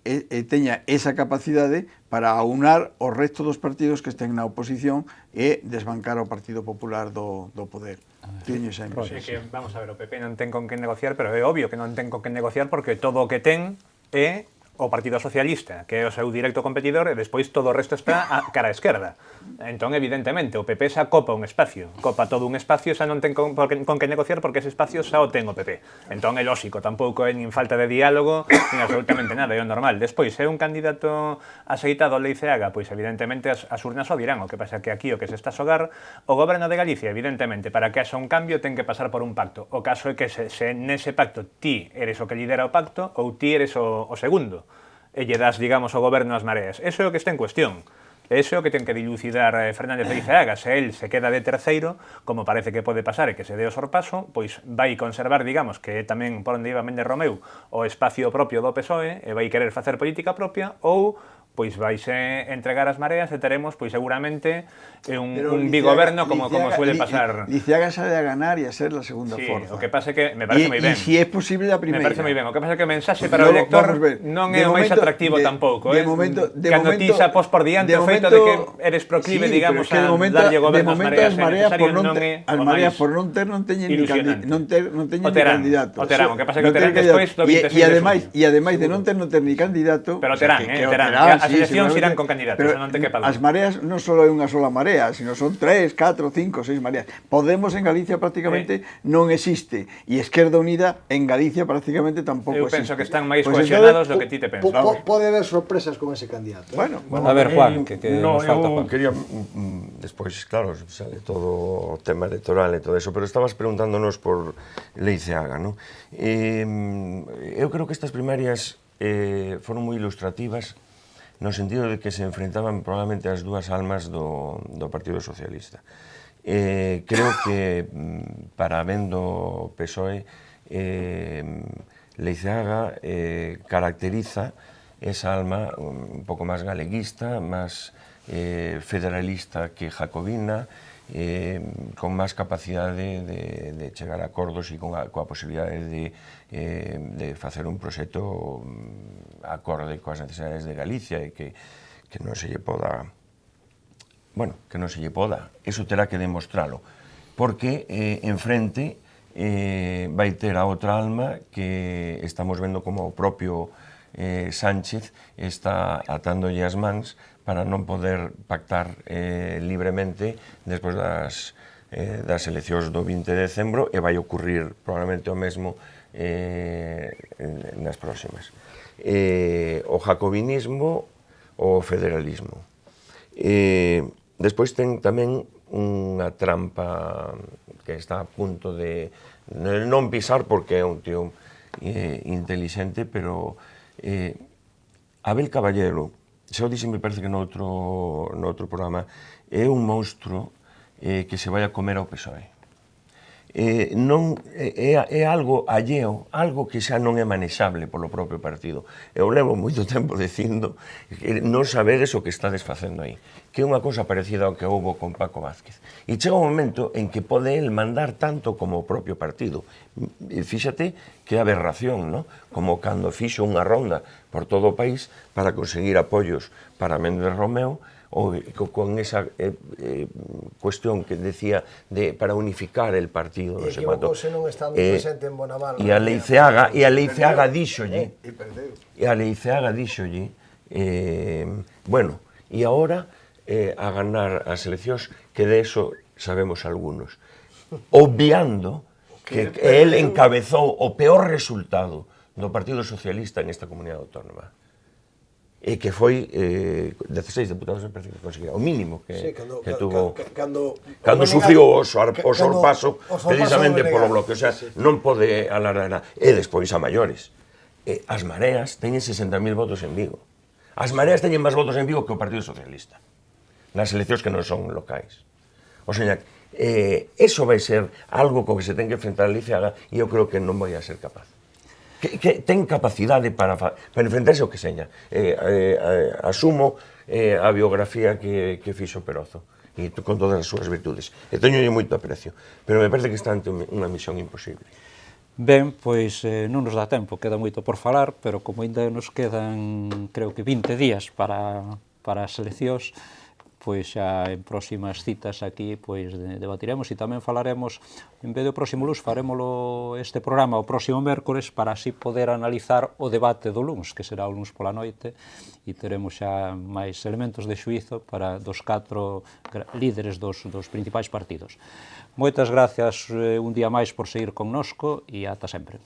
teña esa capacidade para aunar o resto dos partidos que estén na oposición e desbancar o Partido Popular do poder. Teño esa impresión. Que, vamos a ver, o PP non ten con quen negociar, pero é obvio que non ten con quen negociar porque todo o que ten é o Partido Socialista, que é o seu directo competidor, e despois todo o resto está a cara á esquerda. Entón, evidentemente, o PP xa copa un espacio, copa todo un espacio, xa non ten con que negociar porque ese espacio xa o ten o PP. Entón, é lógico, tampouco é nin falta de diálogo, nin absolutamente nada, é o normal. Despois, é un candidato aceitado a Leiceaga, pois evidentemente as urnas o dirán, o que pasa que aquí o que se está a xogar, o goberno de Galicia, evidentemente, para que haxa un cambio ten que pasar por un pacto. O caso é que se nese pacto ti eres o que lidera o pacto ou ti eres o segundo, e lle das, digamos, o goberno ás mareas. Eso é o que está en cuestión. Eso é o que ten que dilucidar Fernández Leiceaga. Se él se queda de terceiro, como parece que pode pasar e que se dé o sorpaso, pois vai conservar, digamos, que é tamén por onde iba Méndez Romeu, o espacio propio do PSOE e vai querer facer política propia, ou pois vaise entregar as mareas e teremos, pois seguramente, un bigoberno como suele pasar. Leiceaga sale a ganar e a ser la segunda forza. O que pasa é que me parece moi ben. E si é posible a primeira. Me parece moi ben. O que pasa é que o mensaxe para o elector non é o máis atractivo tampouco. Cando ti xa pos por diante o feito de que eres proclive, digamos, a darlle goberno ás mareas necesarias, non é as mareas por non ter non teñen ni candidato. O terán, o que pasa é que o terán despois do 26 de junio. E ademais de non ter ni candidato, pero terán. As eleccións irán con candidatos, non te quepa dúbida. As mareas non só é unha sola marea, sino son 3, 4, 5, 6 mareas. Podemos en Galicia prácticamente non existe, e Esquerda Unida en Galicia prácticamente tampouco existe. Eu penso que están máis cohesionados do que ti te pensas. Pode haber sorpresas con ese candidato. Bueno, a ver, Juan, que nos falta Juan. Quería, despois, claro, sale todo o tema electoral e todo eso, pero estabas preguntándonos por Leiceaga, non? Eu creo que estas primarias foron moi ilustrativas no sentido de que se enfrentaban probablemente as dúas almas do Partido Socialista. Creo que para ben do PSOE, Leiceaga caracteriza esa alma un pouco máis galeguista, máis federalista que jacobina, con máis capacidade de chegar a acordos e coa posibilidade de facer un proxecto acorde coas necesidades de Galicia e que non se lle poda, bueno, que non se lle poda, eso terá que demostralo, porque enfrente vai ter a outra alma que estamos vendo como o propio Sánchez está atándolle as mans para non poder pactar libremente despois das eleccións do 20 de decembro e vai ocurrir probablemente o mesmo nas próximas. O jacobinismo ou o federalismo. Despois ten tamén unha trampa que está a punto de non pisar porque é un tío intelixente, pero Abel Caballero, xa o dixen, me parece que no outro programa, é un monstro que se vai a comer ao PSOE. É algo alleo, algo que xa non é manexable polo propio partido. Eu levo moito tempo dicindo que non sabedes o que estades facendo aí, que é unha cosa parecida ao que houbo con Paco Vázquez. E chega un momento en que pode el mandar tanto como o propio partido. Fíxate que aberración, ¿no? Como cando fixo unha ronda por todo o país para conseguir apoios para Méndez Romeu, ou con esa cuestión que decía para unificar el partido, non sei quanto. E a Leiceaga díxolle, bueno, e agora a ganar as eleccións, que de eso sabemos algunos, obviando que él encabezou o peor resultado do Partido Socialista en esta comunidade autónoma. E que foi 16 deputados, me parece que conseguirá, o mínimo que tuvo cando sufriu o sorpaso precisamente polo bloque, o sea, non pode alargar. E despois a maiores, as mareas teñen 60.000 votos en Vigo, as mareas teñen máis votos en Vigo que o Partido Socialista nas eleccións que non son locais. O sea, eso vai ser algo co que se ten que enfrentar a Leiceaga e eu creo que non vai a ser capaz. Que ten capacidade para enfrentarse ao que seña. Asumo a biografía que fixo Perozo, e con todas as súas virtudes. E teñolle moito aprecio, pero me parece que está ante unha misión imposible. Ben, pois non nos dá tempo, queda moito por falar, pero como ainda nos quedan, creo que 20 días para as eleccións, pois xa en próximas citas aquí pois debatiremos e tamén falaremos, en vez do próximo luns, farémolo este programa o próximo mércores para así poder analizar o debate do luns, que será o luns pola noite, e teremos xa máis elementos de xuízo para dos 4 líderes dos principais partidos. Moitas gracias un día máis por seguir connosco e ata sempre.